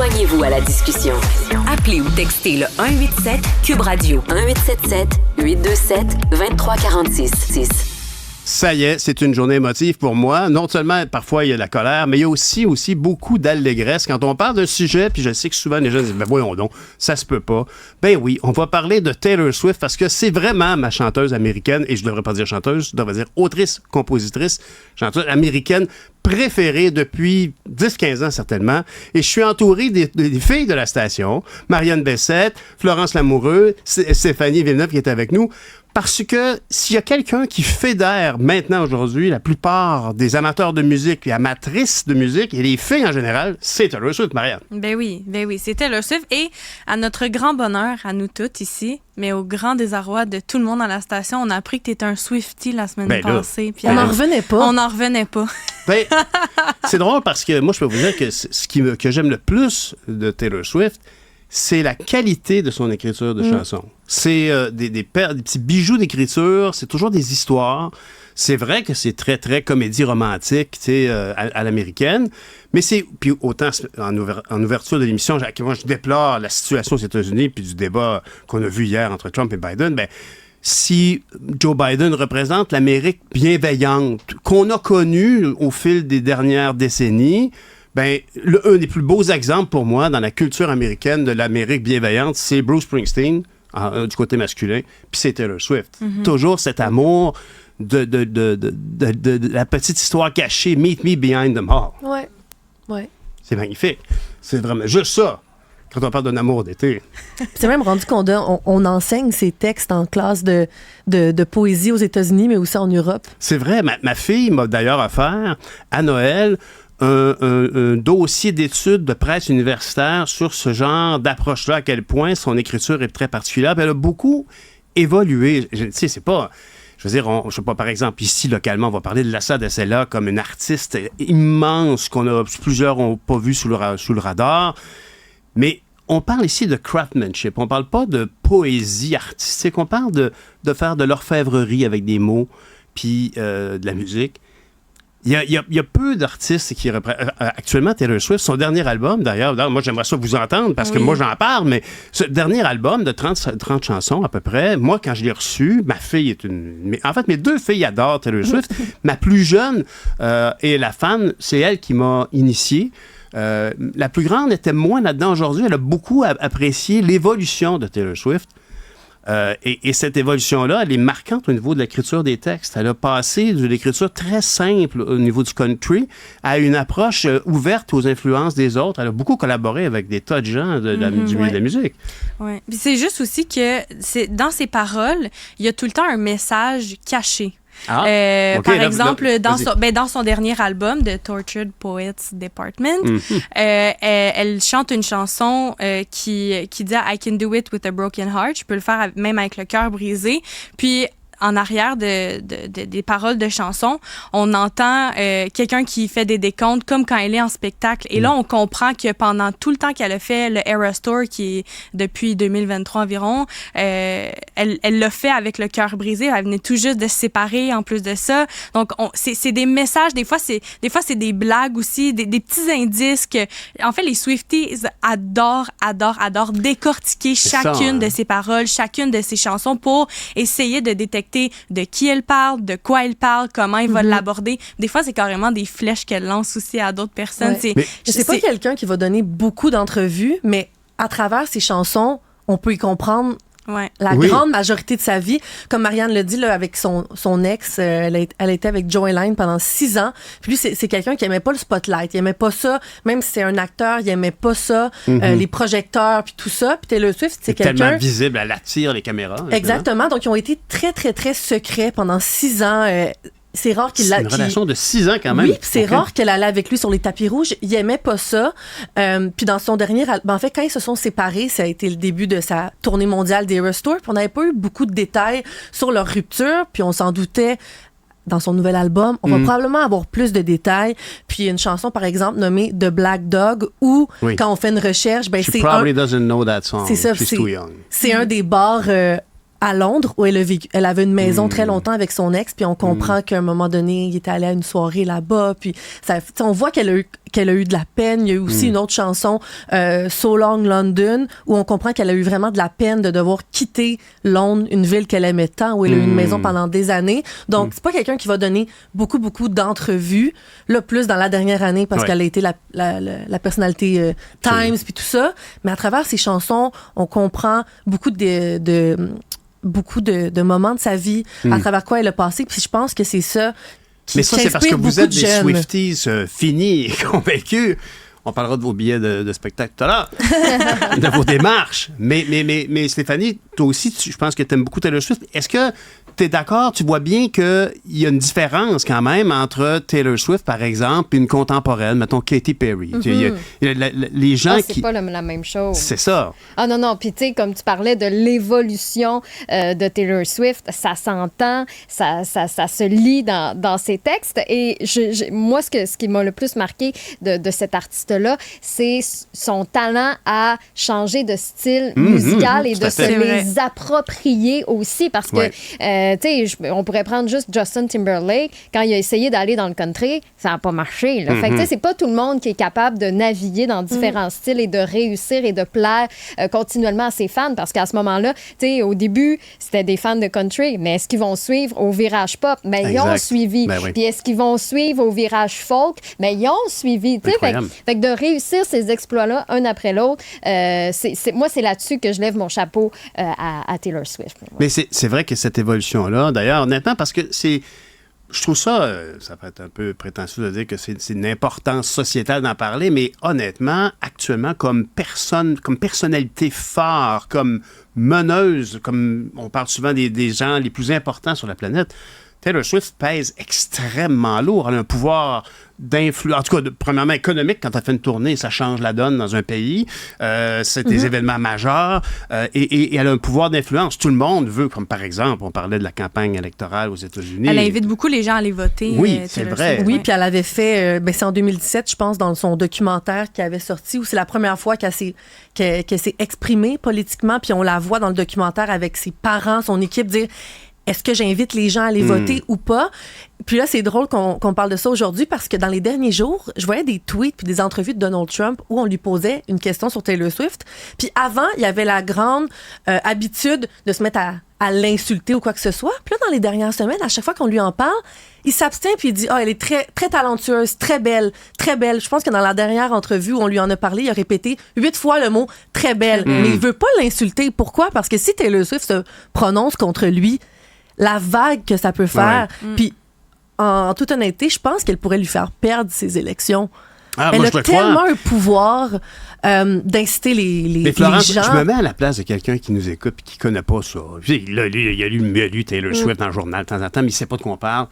Joignez-vous à la discussion. Appelez ou textez le 187 Cube Radio 1877 827 2346. Ça y est, c'est une journée émotive pour moi. Non seulement, parfois, il y a de la colère, mais il y a aussi beaucoup d'allégresse. Quand on parle d'un sujet, puis je sais que souvent les gens disent « Ben voyons donc, ça se peut pas ». Ben oui, on va parler de Taylor Swift parce que c'est vraiment ma chanteuse américaine, et je devrais pas dire chanteuse, je devrais dire autrice, compositrice, chanteuse américaine préférée depuis 10-15 ans certainement. Et je suis entouré des filles de la station, Marianne Bessette, Florence Lamoureux, Stéphanie Villeneuve qui est avec nous. Parce que s'il y a quelqu'un qui fédère maintenant, aujourd'hui, la plupart des amateurs de musique et amatrices de musique, et les filles en général, c'est Taylor Swift, Marianne. Ben oui, c'est Taylor Swift. Et à notre grand bonheur, à nous toutes ici, mais au grand désarroi de tout le monde à la station, on a appris que tu étais un Swiftie la semaine passée. Puis on n'en revenait pas. On n'en revenait pas. Ben, c'est drôle parce que moi, je peux vous dire que que j'aime le plus de Taylor Swift, c'est la qualité de son écriture de chansons. C'est des petits bijoux d'écriture, c'est toujours des histoires. C'est vrai que c'est très, très comédie romantique, tu sais, à l'américaine, mais c'est... Puis autant en ouverture de l'émission, moi, je déplore la situation aux États-Unis puis du débat qu'on a vu hier entre Trump et Biden, ben si Joe Biden représente l'Amérique bienveillante qu'on a connue au fil des dernières décennies, ben, un des plus beaux exemples pour moi dans la culture américaine de l'Amérique bienveillante, c'est Bruce Springsteen, du côté masculin, puis c'est Taylor Swift. Mm-hmm. Toujours cet amour de la petite histoire cachée, Meet Me Behind the Mall. Ouais. C'est magnifique. C'est vraiment juste ça, quand on parle d'un amour d'été. C'est même rendu qu'on enseigne ces textes en classe de poésie aux États-Unis, mais aussi en Europe. C'est vrai. Ma fille m'a d'ailleurs offert, à Noël, un dossier d'études de presse universitaire sur ce genre d'approche-là, à quel point son écriture est très particulière. Puis elle a beaucoup évolué. Tu sais, c'est pas... Je veux dire, je sais pas, par exemple, ici, localement, on va parler de Lassa Dessella comme une artiste immense plusieurs n'ont pas vu sous le radar. Mais on parle ici de craftsmanship. On parle pas de poésie artistique. On parle de faire de l'orfèvrerie avec des mots puis de la musique. Il y a peu d'artistes qui représentent... Actuellement, Taylor Swift, son dernier album, d'ailleurs, moi, j'aimerais ça vous entendre parce que moi, j'en parle, mais ce dernier album de 30 chansons, à peu près, moi, quand je l'ai reçu, ma fille est en fait, mes deux filles adorent Taylor Swift. Ma plus jeune est la fan, c'est elle qui m'a initié. La plus grande était moins là-dedans aujourd'hui. Elle a beaucoup apprécié l'évolution de Taylor Swift. Et cette évolution-là, elle est marquante au niveau de l'écriture des textes. Elle a passé de l'écriture très simple au niveau du country à une approche ouverte aux influences des autres. Elle a beaucoup collaboré avec des tas de gens du milieu de la musique. Ouais. Puis c'est juste aussi que dans ses paroles, il y a tout le temps un message caché. Par exemple, dans son dernier album, The Tortured Poets Department, elle chante une chanson qui dit « I can do it with a broken heart ». Je peux le faire même avec le cœur brisé. Puis, en arrière des paroles de chansons, on entend quelqu'un qui fait des décomptes comme quand elle est en spectacle. Et là, on comprend que pendant tout le temps qu'elle a fait le Eras Tour, qui est depuis 2023 environ, elle l'a fait avec le cœur brisé. Elle venait tout juste de se séparer en plus de ça. Donc, c'est des messages. Des fois, c'est des blagues aussi, des petits indices que... En fait, les Swifties adorent décortiquer chacune de ses paroles, chacune de ses chansons pour essayer de détecter de qui elle parle, de quoi elle parle, comment elle va l'aborder. Des fois, c'est carrément des flèches qu'elle lance aussi à d'autres personnes. Ouais. C'est pas quelqu'un qui va donner beaucoup d'entrevues, mais à travers ses chansons, on peut y comprendre la grande majorité de sa vie. Comme Marianne l'a dit, là, avec son ex, elle était avec Joey Line pendant 6 ans. Puis lui, c'est quelqu'un qui aimait pas le spotlight. Il aimait pas ça. Même si c'est un acteur, il aimait pas ça. Les projecteurs, puis tout ça. Puis Taylor Swift, c'est quelqu'un... tellement visible, elle attire les caméras. Exactement. Donc, ils ont été très, très, très secrets pendant 6 ans. C'est rare qu'il une relation de 6 ans quand même. Oui, puis c'est rare qu'elle allait avec lui sur les tapis rouges. Il aimait pas ça. Puis dans son dernier album, en fait, quand ils se sont séparés, ça a été le début de sa tournée mondiale des Eras Tour. Puis on n'avait pas eu beaucoup de détails sur leur rupture. Puis on s'en doutait. Dans son nouvel album, on va probablement avoir plus de détails. Puis il y a une chanson, par exemple, nommée The Black Dog, où, quand on fait une recherche, She probably doesn't know that song. C'est ça. She's too young. C'est un des bars à Londres, où elle avait une maison très longtemps avec son ex, puis on comprend qu'à un moment donné, il était allé à une soirée là-bas, puis on voit qu'elle a eu de la peine. Il y a eu aussi une autre chanson, So Long London, où on comprend qu'elle a eu vraiment de la peine de devoir quitter Londres, une ville qu'elle aimait tant, où elle a eu une maison pendant des années. Donc, c'est pas quelqu'un qui va donner beaucoup d'entrevues, là, plus dans la dernière année, parce qu'elle a été la personnalité Times, puis tout ça. Mais à travers ses chansons, on comprend beaucoup de moments de sa vie, à travers quoi elle a passé. Puis je pense que c'est ça qui Mais ça, c'est parce que vous êtes des jeunes. Swifties finis et convaincus. On parlera de vos billets de spectacle tout à l'heure, de vos démarches. Mais Stéphanie, toi aussi, je pense que tu aimes beaucoup Taylor Swift. Est-ce que tu es d'accord? Tu vois bien qu'il y a une différence quand même entre Taylor Swift, par exemple, et une contemporaine, mettons Katy Perry. Les gens c'est pas la même chose. C'est ça. Ah non. Puis tu sais, comme tu parlais de l'évolution de Taylor Swift, ça s'entend, ça se lit dans ses textes. Et moi, ce qui m'a le plus marqué de cet artiste-là, c'est son talent à changer de style musical et de se les approprier aussi. Parce que, tu sais, on pourrait prendre juste Justin Timberlake. Quand il a essayé d'aller dans le country, ça n'a pas marché. Là. Fait que, tu sais, c'est pas tout le monde qui est capable de naviguer dans différents styles et de réussir et de plaire continuellement à ses fans. Parce qu'à ce moment-là, tu sais, au début, c'était des fans de country. Mais est-ce qu'ils vont suivre au virage pop? Mais ils ont suivi. Puis est-ce qu'ils vont suivre au virage folk? Mais ils ont suivi. Tu sais, fait que de réussir ces exploits-là, un après l'autre, moi, c'est là-dessus que je lève mon chapeau à Taylor Swift. Mais c'est vrai que cette évolution-là, d'ailleurs, honnêtement, parce que je trouve ça peut être un peu prétentieux de dire que c'est une importance sociétale d'en parler, mais honnêtement, actuellement, comme personnalité forte, comme meneuse, comme on parle souvent des gens les plus importants sur la planète, Taylor Swift pèse extrêmement lourd. Elle a un pouvoir d'influence, en tout cas, premièrement économique, quand elle fait une tournée, ça change la donne dans un pays. C'est des événements majeurs et elle a un pouvoir d'influence. Tout le monde veut, comme par exemple, on parlait de la campagne électorale aux États-Unis. Elle invite beaucoup les gens à aller voter. Oui, c'est vrai. Oui, puis elle avait fait, c'est en 2017, je pense, dans son documentaire qui avait sorti, où c'est la première fois qu'elle s'est exprimée politiquement, puis on la voit dans le documentaire avec ses parents, son équipe, dire est-ce que j'invite les gens à aller voter ou pas? Puis là, c'est drôle qu'on parle de ça aujourd'hui parce que dans les derniers jours, je voyais des tweets puis des entrevues de Donald Trump où on lui posait une question sur Taylor Swift. Puis avant, il y avait la grande habitude de se mettre à l'insulter ou quoi que ce soit. Puis là, dans les dernières semaines, à chaque fois qu'on lui en parle, il s'abstient puis il dit « elle est très, très talentueuse, très belle, très belle. » Je pense que dans la dernière entrevue où on lui en a parlé, il a répété 8 fois le mot « très belle ». Mais il veut pas l'insulter. Pourquoi? Parce que si Taylor Swift se prononce contre lui, la vague que ça peut faire. Puis, en toute honnêteté, je pense qu'elle pourrait lui faire perdre ses élections. Elle a tellement un pouvoir d'inciter les Florence, gens. Je me mets à la place de quelqu'un qui nous écoute et qui ne connaît pas ça. Il a lu Taylor Swift dans le journal de temps en temps, mais il ne sait pas de quoi on parle.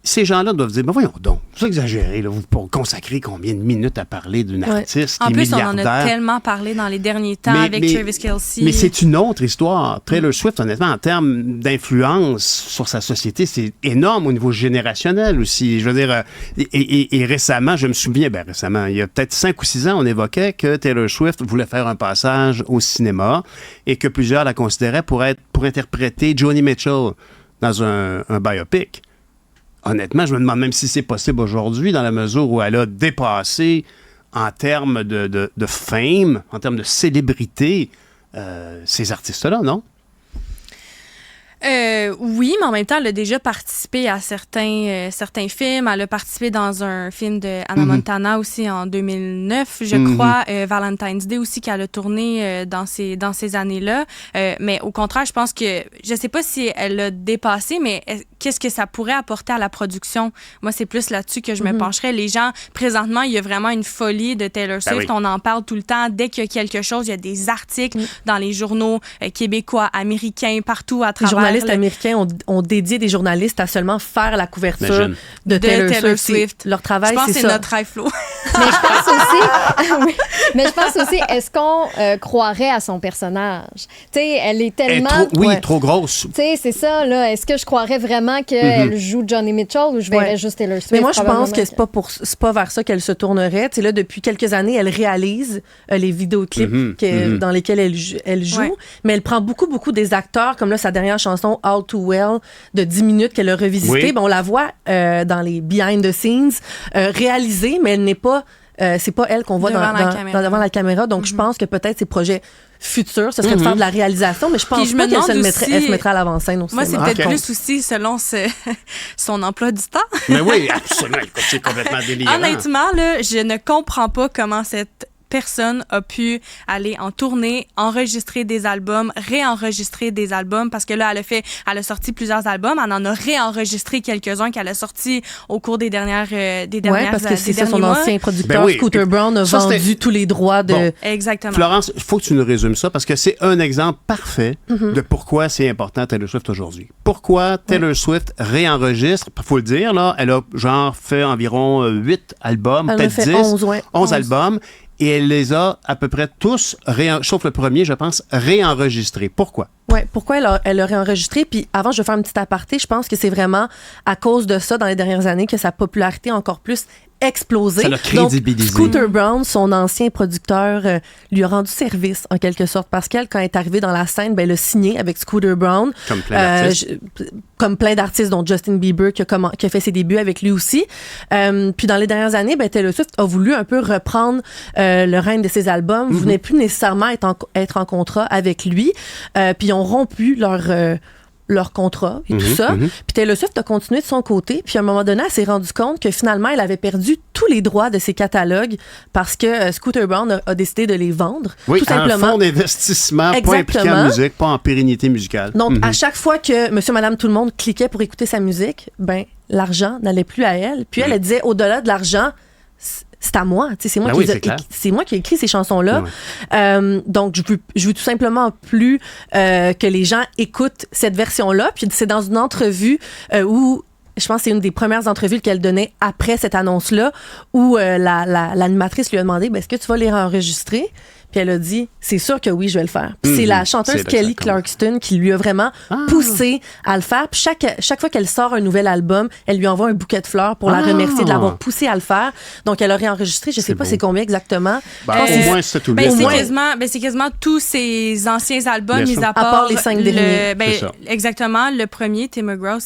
Ces gens-là doivent dire, voyons donc, c'est exagéré, là, vous consacrez combien de minutes à parler d'une artiste qui est milliardaire. En plus, on en a tellement parlé dans les derniers temps avec Travis Kelce. Mais c'est une autre histoire. Taylor Swift, honnêtement, en termes d'influence sur sa société, c'est énorme au niveau générationnel aussi. Je veux dire, et récemment, je me souviens, il y a peut-être 5 ou 6 ans, on évoquait que Taylor Swift voulait faire un passage au cinéma et que plusieurs la considéraient pour interpréter Joni Mitchell dans un biopic. Honnêtement, je me demande même si c'est possible aujourd'hui, dans la mesure où elle a dépassé en termes de fame, en termes de célébrité, ces artistes-là, non? Oui, mais en même temps, elle a déjà participé à certains films. Elle a participé dans un film de Hannah Montana aussi en 2009, je crois. Valentine's Day aussi, qu'elle a tourné dans ces années-là. Mais au contraire, je pense que, je sais pas si elle l'a dépassé, mais qu'est-ce que ça pourrait apporter à la production? Moi, c'est plus là-dessus que je me pencherais. Les gens, présentement, il y a vraiment une folie de Taylor Swift. On en parle tout le temps. Dès qu'il y a quelque chose, il y a des articles dans les journaux québécois, américains, partout à travers. Les journalistes américains ont dédié des journalistes à seulement faire la couverture de Taylor Swift. Leur travail, c'est ça. Je pense que c'est notre rêve, Flo. Mais je pense aussi, est-ce qu'on croirait à son personnage? Tu sais, elle est tellement... Trop grosse. Tu sais, c'est ça, là. Est-ce que je croirais vraiment vraiment qu'elle joue Johnny Mitchell ou je verrais juste Taylor Swift. Mais moi, je pense que c'est pas vers ça qu'elle se tournerait. Tu sais, là, depuis quelques années, elle réalise les vidéoclips dans lesquels elle joue, mais elle prend beaucoup des acteurs, comme là, sa dernière chanson, All Too Well, de 10 minutes qu'elle a revisité. Ben, on la voit dans les behind the scenes réalisée, mais elle n'est pas... c'est pas elle qu'on voit devant la caméra. Donc, je pense que peut-être ses projets futurs, ce serait de faire de la réalisation, mais je pense pas qu'elle se mettrait à l'avant-scène au cinéma. Moi, c'est peut-être plus aussi selon son emploi du temps. Mais oui, absolument. C'est complètement délirant. Honnêtement, là, je ne comprends pas comment cette personne a pu aller en tournée, enregistrer des albums, réenregistrer des albums, parce que là, elle a sorti plusieurs albums, elle en a réenregistré quelques-uns qu'elle a sortis au cours des dernières parce que c'est ça, son ancien producteur, Scooter Braun, a vendu tous les droits de... Bon. Exactement. Florence, il faut que tu nous résumes ça, parce que c'est un exemple parfait de pourquoi c'est important Taylor Swift aujourd'hui. Pourquoi Taylor Swift réenregistre, il faut le dire, là, elle a genre fait environ 8 albums, peut-être 10, 11 albums, et elle les a à peu près tous, sauf le premier, je pense, réenregistrés. Pourquoi? Oui, pourquoi elle a réenregistré? Puis avant, je vais faire un petit aparté. Je pense que c'est vraiment à cause de ça, dans les dernières années, que sa popularité a encore plus explosé. Ça l'a crédibilisé. Donc, Scooter Braun, son ancien producteur, lui a rendu service, en quelque sorte, parce qu'elle, quand elle est arrivée dans la scène, ben, elle a signé avec Scooter Braun. Comme plein d'artistes. Comme plein d'artistes, dont Justin Bieber, qui a fait ses débuts avec lui aussi. Puis dans les dernières années, ben, Taylor Swift a voulu un peu reprendre le règne de ses albums. Vous n'êtes plus nécessairement être en contrat avec lui. Puis ils ont rompu leur contrat et tout ça. Puis Taylor Swift a continué de son côté. Puis à un moment donné, elle s'est rendue compte que finalement, elle avait perdu tous les droits de ses catalogues parce que Scooter Braun a décidé de les vendre. Oui, tout simplement. Un fonds d'investissement pas impliqué en musique, pas en pérennité musicale. Donc, à chaque fois que monsieur, madame, tout le monde cliquait pour écouter sa musique, ben l'argent n'allait plus à elle. Puis elle disait, au-delà de l'argent, c'est à moi. C'est moi qui ai écrit ces chansons-là. Donc, je veux tout simplement plus que les gens écoutent cette version-là. Puis c'est dans une entrevue où... Je pense que c'est une des premières entrevues qu'elle donnait après cette annonce-là, où l'animatrice lui a demandé est-ce que tu vas les enregistrer? Puis elle a dit c'est sûr que oui, je vais le faire. Puis c'est la chanteuse Kelly Clarkson qui lui a vraiment poussé à le faire. Puis chaque fois qu'elle sort un nouvel album, elle lui envoie un bouquet de fleurs pour la remercier de l'avoir poussé à le faire. Donc elle a réenregistré, je sais pas c'est combien exactement. Au moins 7 ou 8. C'est quasiment tous ses anciens albums, mis à part les 5 derniers. Exactement, le premier, Tim McGraw,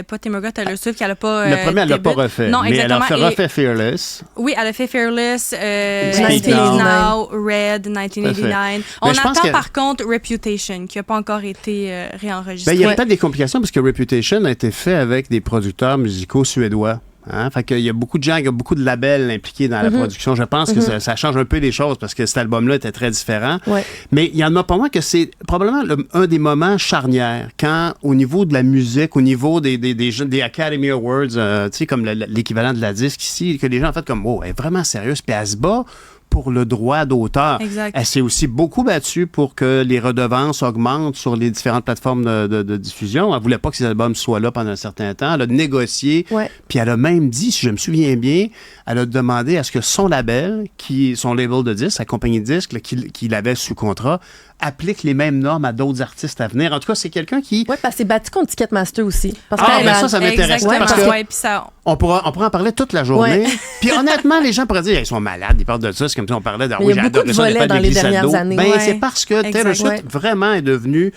pas Tim McGraw, Taylor Swift, qu'elle a pas... le premier, elle l'a pas refait. Non, mais exactement. Elle a refait Fearless. Oui, elle a fait Fearless, Speak Now, Red, 1989. On attend par contre Reputation, qui n'a pas encore été réenregistré. Il y a peut-être des complications parce que Reputation a été fait avec des producteurs musicaux suédois. Fait qu'il y a beaucoup de gens, il y a beaucoup de labels impliqués dans la production. Je pense que ça change un peu les choses parce que cet album-là était très différent. Mais il y en a pour moi que c'est probablement un des moments charnières quand, au niveau de la musique, au niveau des Academy Awards, tu sais, comme l'équivalent de la disque ici, que les gens en fait comme, elle est vraiment sérieuse, puis elle se bat pour le droit d'auteur. Exact. Elle s'est aussi beaucoup battue pour que les redevances augmentent sur les différentes plateformes de diffusion. Elle ne voulait pas que ses albums soient là pendant un certain temps. Elle a négocié, puis elle a même dit, si je me souviens bien, elle a demandé à ce que son label, son label de disques, sa compagnie de disques, qu'il avait sous contrat, applique les mêmes normes à d'autres artistes à venir. En tout cas, c'est quelqu'un qui... Oui, parce que c'est battu contre Ticketmaster aussi. Mais ça m'intéresse. Parce que on pourra en parler toute la journée. Puis honnêtement, les gens pourraient dire, ils sont malades, ils parlent de ça. C'est comme si on parlait de... Il y a beaucoup de volets dans les dernières années. C'est parce que Taylor Swift vraiment est devenue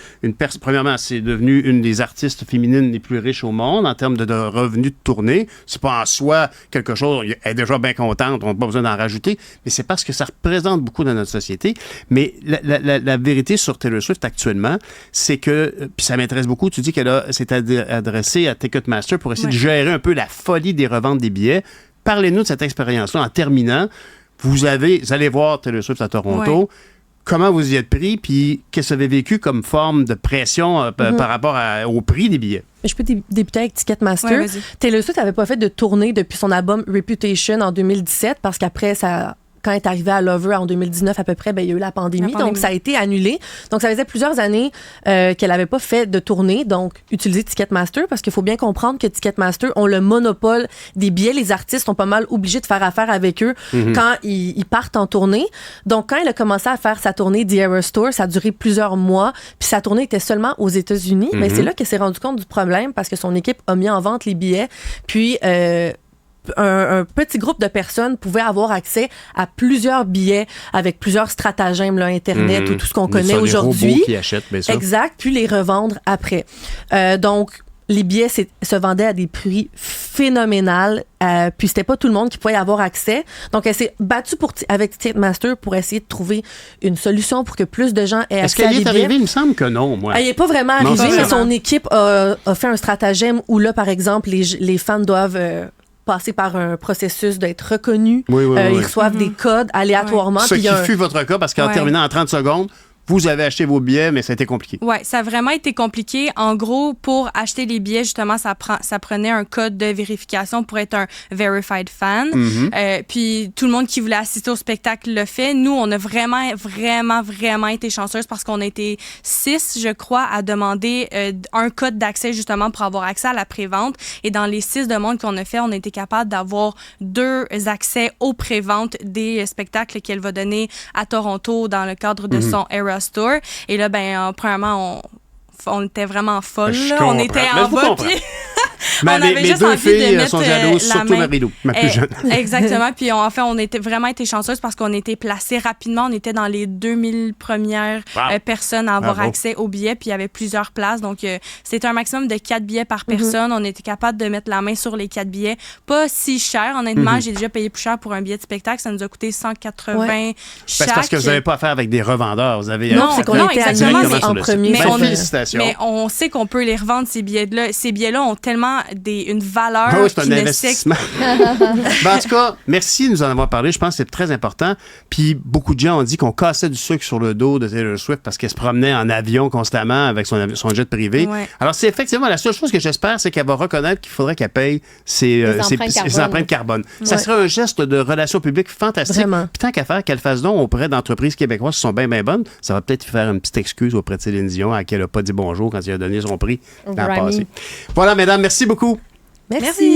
premièrement, c'est devenu une des artistes féminines les plus riches au monde en termes de revenus de tournée. C'est pas en soi quelque chose... Elle est déjà bien contente, on n'a pas besoin d'en rajouter, mais c'est parce que ça représente beaucoup dans notre société. Mais la vérité sur Taylor Swift actuellement, c'est que, puis ça m'intéresse beaucoup, tu dis qu'elle s'est adressée à Ticketmaster pour essayer de gérer un peu la folie des reventes des billets. Parlez-nous de cette expérience-là en terminant. Vous allez voir Taylor Swift à Toronto. Comment vous y êtes pris, puis qu'est-ce que vous avez vécu comme forme de pression par rapport au prix des billets? Je peux débuter avec Ticketmaster. Taylor Swift n'avait pas fait de tournée depuis son album Reputation en 2017 parce qu'après quand elle est arrivée à Lover en 2019 à peu près, ben, il y a eu la pandémie. Donc ça a été annulé. Donc ça faisait plusieurs années qu'elle n'avait pas fait de tournée, donc utiliser Ticketmaster, parce qu'il faut bien comprendre que Ticketmaster ont le monopole des billets. Les artistes sont pas mal obligés de faire affaire avec eux quand ils partent en tournée. Donc quand elle a commencé à faire sa tournée The Eras Tour, ça a duré plusieurs mois, puis sa tournée était seulement aux États-Unis, mais c'est là qu'elle s'est rendue compte du problème parce que son équipe a mis en vente les billets, puis un petit groupe de personnes pouvait avoir accès à plusieurs billets avec plusieurs stratagèmes, là, Internet ou tout ce qu'on connaît aujourd'hui. Robots qui achètent, bien sûr. Exact, puis les revendre après. Donc, les billets se vendaient à des prix phénoménaux, puis c'était pas tout le monde qui pouvait y avoir accès. Donc, elle s'est battue avec Ticketmaster pour essayer de trouver une solution pour que plus de gens aient accès à des billets. Est-ce qu'elle est arrivée? Il me semble que non, moi. Elle n'est pas vraiment arrivée, mais son équipe a fait un stratagème où là, par exemple, les fans doivent passer par un processus d'être reconnus. Ils reçoivent des codes aléatoirement. Ce qui fut votre cas, parce qu'en terminant en 30 secondes, vous avez acheté vos billets, mais ça a été compliqué. Oui, ça a vraiment été compliqué. En gros, pour acheter les billets, justement, ça prenait un code de vérification pour être un verified fan. Puis tout le monde qui voulait assister au spectacle le fait. Nous, on a vraiment été chanceuses parce qu'on a été 6, je crois, à demander un code d'accès, justement, pour avoir accès à la prévente. Et dans les 6 demandes qu'on a fait, on a été capable d'avoir 2 accès aux préventes des spectacles qu'elle va donner à Toronto dans le cadre de son Eras Tour. Et là, premièrement, on était vraiment folles. On était en bas. On avait mes juste deux envie filles de mettre sont jalouses, surtout Marie-Lou, ma plus jeune. Exactement. Puis on était vraiment été chanceuses parce qu'on était placés rapidement. On était dans les 2000 premières personnes à avoir accès aux billets. Puis il y avait plusieurs places. Donc, c'était un maximum de 4 billets par personne. On était capable de mettre la main sur les 4 billets. Pas si cher, honnêtement. J'ai déjà payé plus cher pour un billet de spectacle. Ça nous a coûté 180 chaque. C'est parce que vous n'avez pas affaire avec des revendeurs. Vous avez non, c'est qu'on était directement en premier. Félicitations. Mais on sait qu'on peut les revendre, ces billets-là. Ces billets-là ont tellement une valeur c'est un investissement. En tout cas, merci de nous en avoir parlé. Je pense que c'est très important. Puis beaucoup de gens ont dit qu'on cassait du sucre sur le dos de Taylor Swift parce qu'elle se promenait en avion constamment avec son jet privé. Alors, c'est effectivement la seule chose que j'espère, c'est qu'elle va reconnaître qu'il faudrait qu'elle paye ses empreintes carbone. Ça serait un geste de relations publiques fantastique. Puis tant qu'à faire, qu'elle fasse don auprès d'entreprises québécoises qui sont bien bonnes, ça va peut-être faire une petite excuse auprès de Céline Dion à qui elle n'a pas dit bonjour quand il a donné son prix l'an passé. Voilà, mesdames, merci beaucoup. Merci.